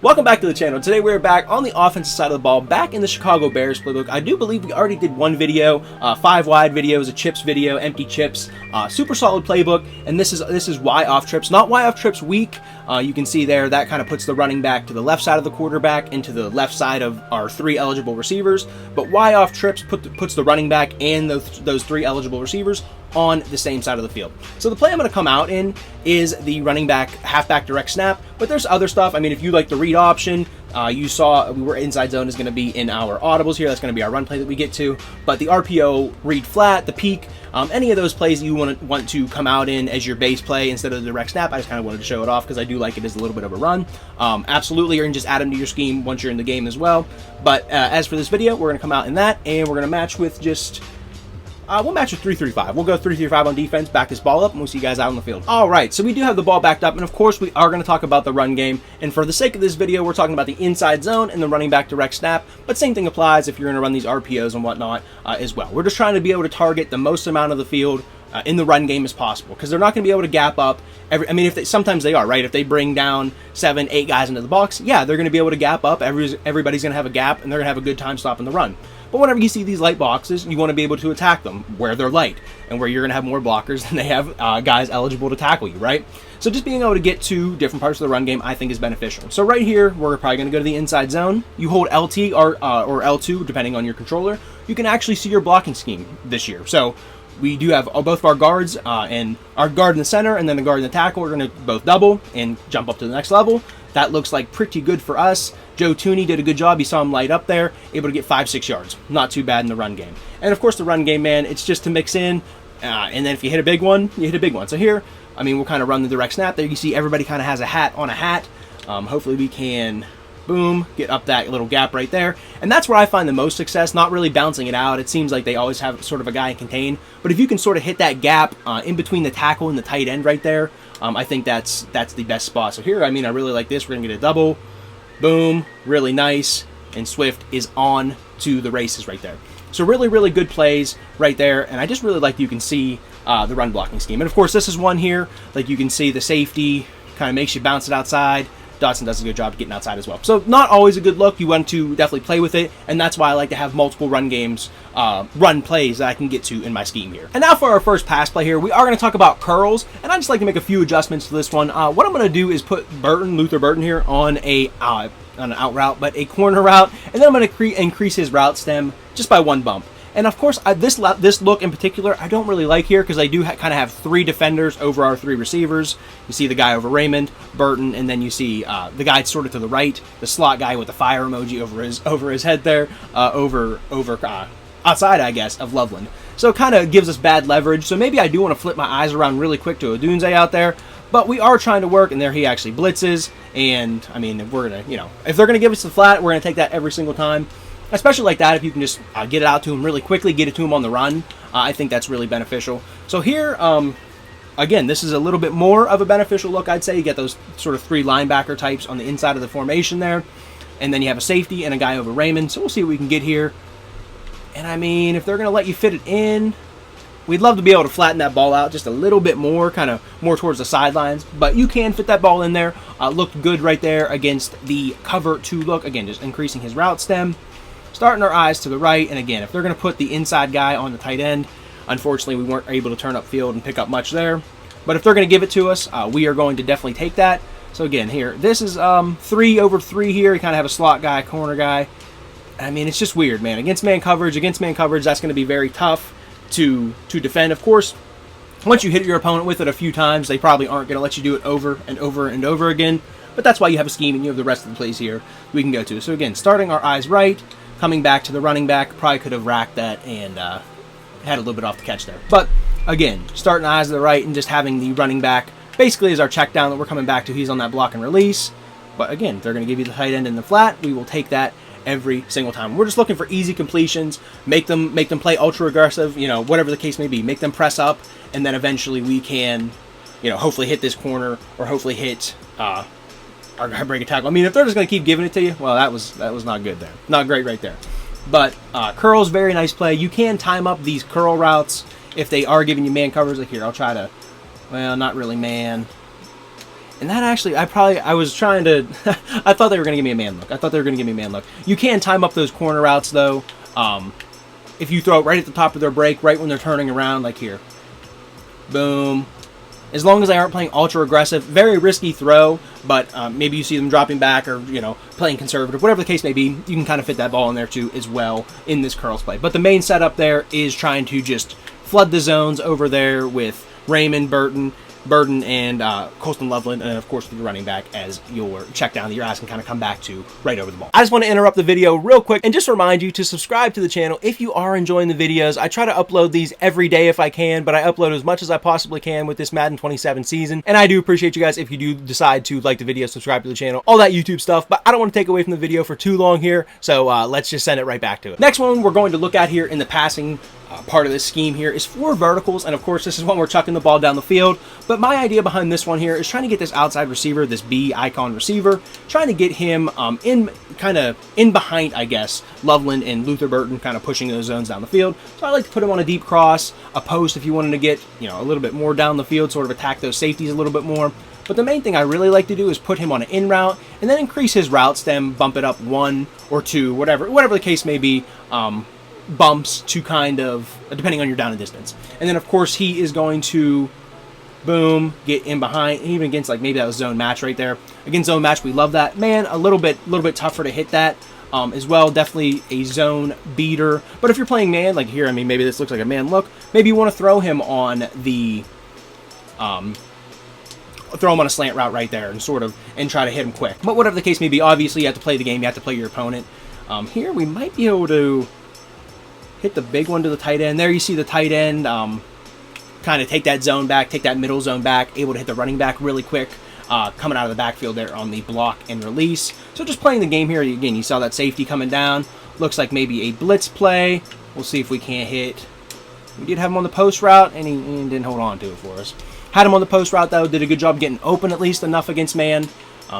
Welcome back to the channel. Today we're back on the offensive side of the ball, back in the Chicago Bears playbook. I do believe we already did one video, 5 wide videos, a chips video, empty chips, super solid playbook, and this is Y off trips, not Y off trips weak. You can see there that kind of puts the running back to the left side of the quarterback and to the left side of our 3 eligible receivers, but Y off trips puts the running back and those 3 eligible receivers on the same side of the field. So the play I'm going to come out in is the running back halfback direct snap, but there's other stuff. I mean, if you like the read option, you saw we were inside zone is going to be in our audibles here. That's going to be our run play that we get to, but the RPO read flat, the peak, any of those plays you want to come out in as your base play instead of the direct snap. I just kind of wanted to show it off because I do like it as a little bit of a run. Absolutely, you can just add them to your scheme once you're in the game as well. But as for this video, we're going to come out in that, and we're going to match with just we'll match with 3-3-5. We'll go 3-3-5 on defense, back this ball up, and we'll see you guys out on the field. All right, so we do have the ball backed up, and of course we are going to talk about the run game. And for the sake of this video, we're talking about the inside zone and the running back direct snap, but same thing applies if you're going to run these RPOs and whatnot as well. We're just trying to be able to target the most amount of the field in the run game as possible, because they're not going to be able to gap up. Sometimes they are, right? If they bring down 7, 8 guys into the box, yeah, they're going to be able to gap up. Everybody's going to have a gap, and they're going to have a good time stopping the run. But whenever you see these light boxes, you want to be able to attack them where they're light and where you're going to have more blockers than they have guys eligible to tackle you, right? So just being able to get to different parts of the run game, I think, is beneficial. So right here, we're probably going to go to the inside zone. You hold LT or L2, depending on your controller. You can actually see your blocking scheme this year. So we do have both of our guards, and our guard in the center and then the guard in the tackle. We're going to both double and jump up to the next level. That looks like pretty good for us. Joe Tooney did a good job. You saw him light up there, able to get 5-6 yards. Not too bad in the run game. And of course the run game, man, it's just to mix in, and then if you hit a big one, you hit a big one. So here, I mean, we'll kind of run the direct snap. There you see everybody kind of has a hat on a hat. Hopefully we can, boom, get up that little gap right there. And that's where I find the most success, not really bouncing it out. It seems like they always have sort of a guy contained. But if you can sort of hit that gap in between the tackle and the tight end right there, I think that's the best spot. So here, I mean, I really like this. We're going to get a double. Boom. Really nice. And Swift is on to the races right there. So really, really good plays right there. And I just really like that you can see the run blocking scheme. And of course, this is one here. Like you can see the safety kind of makes you bounce it outside. Dotson does a good job getting outside as well. So not always a good look. You want to definitely play with it, and that's why I like to have multiple run games, run plays that I can get to in my scheme here. And now for our first pass play here, we are going to talk about curls, and I just like to make a few adjustments to this one. What I'm going to do is put Luther Burton here on an out route, but a corner route, and then I'm going to increase his route stem just by 1 bump. And of course, this look in particular, I don't really like here because I do kind of have 3 defenders over our 3 receivers. You see the guy over Raymond, Burton, and then you see the guy sort of to the right, the slot guy with the fire emoji over his head there, outside, I guess, of Loveland. So it kind of gives us bad leverage. So maybe I do want to flip my eyes around really quick to Odunze out there. But we are trying to work, and there he actually blitzes. And, I mean, if we're going to, if they're going to give us the flat, we're going to take that every single time. Especially like that, if you can just get it out to him really quickly, get it to him on the run, I think that's really beneficial. So here, again, this is a little bit more of a beneficial look, I'd say. You get those sort of 3 linebacker types on the inside of the formation there. And then you have a safety and a guy over Raymond. So we'll see what we can get here. And I mean, if they're going to let you fit it in, we'd love to be able to flatten that ball out just a little bit more, kind of more towards the sidelines. But you can fit that ball in there. Looked good right there against the cover 2 look. Again, just increasing his route stem. Starting our eyes to the right, and again, if they're going to put the inside guy on the tight end, unfortunately we weren't able to turn up field and pick up much there. But if they're going to give it to us, we are going to definitely take that. So again, here, this is 3 over 3 here. You kind of have a slot guy, corner guy. I mean, it's just weird, man. Against man coverage, that's going to be very tough to defend. Of course, once you hit your opponent with it a few times, they probably aren't going to let you do it over and over and over again. But that's why you have a scheme and you have the rest of the plays here we can go to. So again, starting our eyes right. Coming back to the running back, probably could have racked that and had a little bit off the catch there. But again, starting eyes to the right and just having the running back basically is our check down that we're coming back to. He's on that block and release. But again, they're going to give you the tight end in the flat. We will take that every single time. We're just looking for easy completions, make them play ultra aggressive, whatever the case may be. Make them press up, and then eventually we can, hopefully hit this corner or hopefully hit or break a tackle. I mean, if they're just going to keep giving it to you, well, that was not good there. Not great right there. But curls, very nice play. You can time up these curl routes if they are giving you man covers. Like here, I'll try to, well, not really man. And that actually, I was trying to, I thought they were going to give me a man look. I thought they were going to give me a man look. You can time up those corner routes, though. If you throw it right at the top of their break, right when they're turning around, like here. Boom. As long as they aren't playing ultra aggressive, very risky throw, but maybe you see them dropping back or, you know, playing conservative, whatever the case may be, you can kind of fit that ball in there too as well in this curls play. But the main setup there is trying to just flood the zones over there with Raymond, Burton, and Colston Loveland, and of course the running back as your check down that your ass can kind of come back to right over the ball. I just want to interrupt the video real quick and just remind you to subscribe to the channel if you are enjoying the videos. I try to upload these every day if I can, but I upload as much as I possibly can with this Madden 27 season, and I do appreciate you guys if you do decide to like the video, subscribe to the channel, all that YouTube stuff, but I don't want to take away from the video for too long here, so let's just send it right back to it. Next one we're going to look at here in the passing part of this scheme here is 4 verticals, and of course this is when we're chucking the ball down the field. But my idea behind this one here is trying to get this outside receiver, this B icon receiver, trying to get him in behind, I guess, Loveland and Luther Burton, kind of pushing those zones down the field. So I like to put him on a deep cross, a post if you wanted to get, you know, a little bit more down the field, sort of attack those safeties a little bit more. But the main thing I really like to do is put him on an in route and then increase his route stem, bump it up 1 or 2, whatever the case may be. Bumps to kind of, depending on your down and distance. And then of course he is going to, boom, get in behind, even against like maybe that was zone match right there. Against zone match, we love that. Man, a little bit tougher to hit that as well. Definitely a zone beater. But if you're playing man, like here, I mean, maybe this looks like a man look. Maybe you want to throw him on the, throw him on a slant route right there and and try to hit him quick. But whatever the case may be, obviously you have to play the game, you have to play your opponent. Here we might be able to hit the big one to the tight end. There you see the tight end kind of take that zone back, take that middle zone back, able to hit the running back really quick, coming out of the backfield there on the block and release. So just playing the game here, again, you saw that safety coming down. Looks like maybe a blitz play. We'll see if we can't hit. We did have him on the post route, and he didn't hold on to it for us. Had him on the post route, though. Did a good job getting open at least enough against man.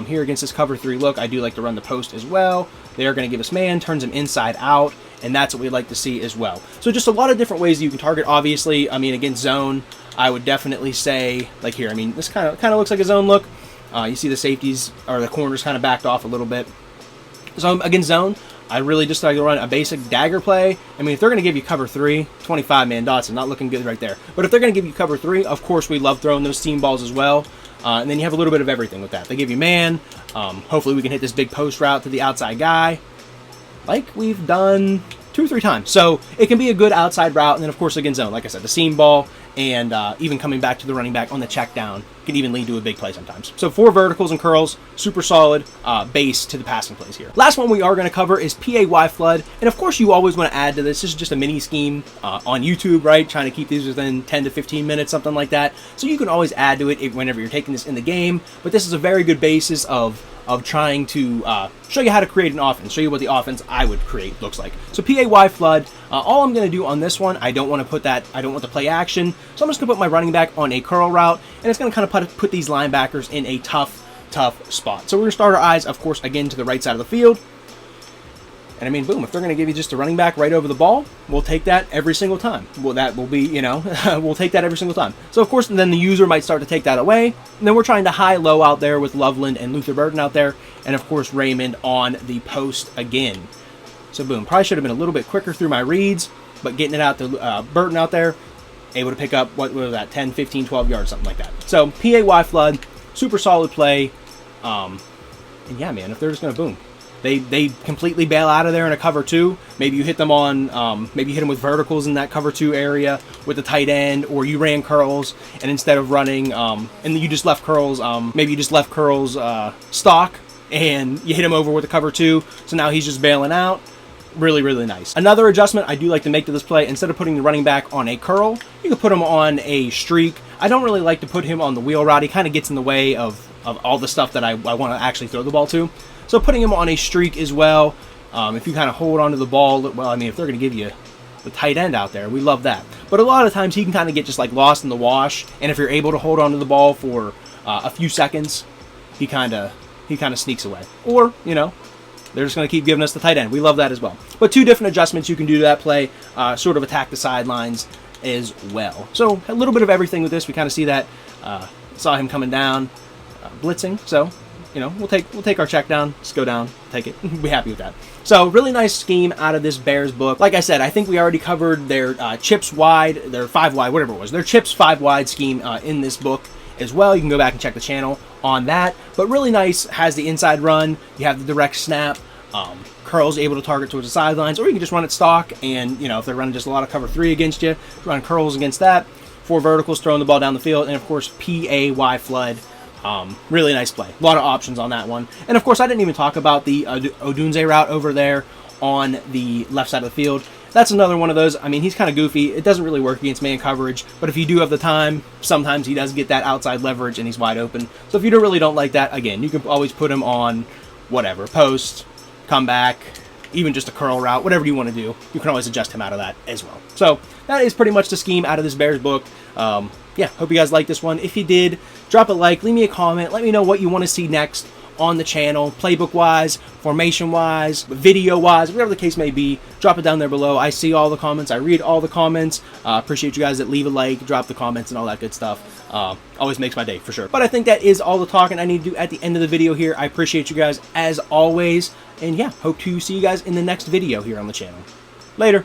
Here against this cover 3 look, I do like to run the post as well. They are going to give us man, turns him inside out, and that's what we like to see as well. So just a lot of different ways you can target. Obviously, I mean, against zone, I would definitely say, like here, I mean, this kind of looks like a zone look. You see the safeties, or the corners kind of backed off a little bit. So against zone, I really just like to run a basic dagger play. I mean, if they're going to give you cover 3, 25-man dots, and not looking good right there. But if they're going to give you cover 3, of course, we love throwing those seam balls as well. And then you have a little bit of everything with that. They give you man. Hopefully we can hit this big post route to the outside guy, like we've done 2 or 3 times. So it can be a good outside route. And then, of course, against zone, like I said, the seam ball and even coming back to the running back on the check down can even lead to a big play sometimes. So 4 verticals and curls, super solid base to the passing plays here. Last one we are going to cover is PAY flood. And of course, you always want to add to this. This is just a mini scheme on YouTube, right? Trying to keep these within 10 to 15 minutes, something like that. So you can always add to it whenever you're taking this in the game. But this is a very good basis of trying to show you how to create an offense, show you what the offense I would create looks like. So PAY flood, all I'm going to do on this one, I don't want the play action, so I'm just going to put my running back on a curl route, and it's going to kind of put these linebackers in a tough spot. So we're going to start our eyes, of course, again to the right side of the field. And I mean, boom, if they're going to give you just a running back right over the ball, we'll take that every single time. Well, that will be, you know, we'll take that every single time. So, of course, then the user might start to take that away. And then we're trying to high-low out there with Loveland and Luther Burton out there. And, of course, Raymond on the post again. So, boom, probably should have been a little bit quicker through my reads. But getting it out to Burton out there, able to pick up, what was that, 10, 15, 12 yards, something like that. So, PAY flood, super solid play. And, yeah, man, if they're just going to, boom. They completely bail out of there in a cover 2. Maybe you hit them on, maybe you hit them with verticals in that cover 2 area with the tight end, or you ran curls, and instead of running, and you just left curls, maybe you just left curls stock, and you hit him over with the cover 2, so now he's just bailing out. Really, really nice. Another adjustment I do like to make to this play, instead of putting the running back on a curl, you can put him on a streak. I don't really like to put him on the wheel route. He kind of gets in the way of all the stuff that I want to actually throw the ball to. So putting him on a streak as well, if you kind of hold onto the ball, well, I mean, if they're going to give you the tight end out there, we love that. But a lot of times he can kind of get just like lost in the wash, and if you're able to hold onto the ball for a few seconds, he kind of sneaks away. Or, you know, they're just going to keep giving us the tight end. We love that as well. But 2 different adjustments you can do to that play, sort of attack the sidelines as well. So a little bit of everything with this. We kind of see that, saw him coming down. blitzing. So, you know, we'll take our check down, just go down, take it, be happy with that. So really nice scheme out of this Bears book. Like I said, I think we already covered their chips wide, their 5 wide, whatever it was, their chips 5 wide scheme in this book as well. You can go back and check the channel on that. But really nice, has the inside run, you have the direct snap, curls able to target towards the sidelines, or you can just run it stock, and you know, if they're running just a lot of cover 3 against you, run curls against that. 4 verticals, throwing the ball down the field, and of course PAY flood. Really nice play. A lot of options on that one. And of course, I didn't even talk about the Odunze route over there on the left side of the field. That's another one of those. I mean, he's kind of goofy. It doesn't really work against man coverage, but if you do have the time, sometimes he does get that outside leverage and he's wide open. So if you really don't like that, again, you can always put him on whatever, post, come back, even just a curl route, whatever you want to do. You can always adjust him out of that as well. So that is pretty much the scheme out of this Bears book. Yeah, hope you guys liked this one. If you did, drop a like, leave me a comment, let me know what you want to see next on the channel, playbook-wise, formation-wise, video-wise, whatever the case may be. Drop it down there below. I see all the comments. I read all the comments. Appreciate you guys that leave a like, drop the comments, and all that good stuff. Always makes my day, for sure. But I think that is all the talking I need to do at the end of the video here. I appreciate you guys, as always. And yeah, hope to see you guys in the next video here on the channel. Later.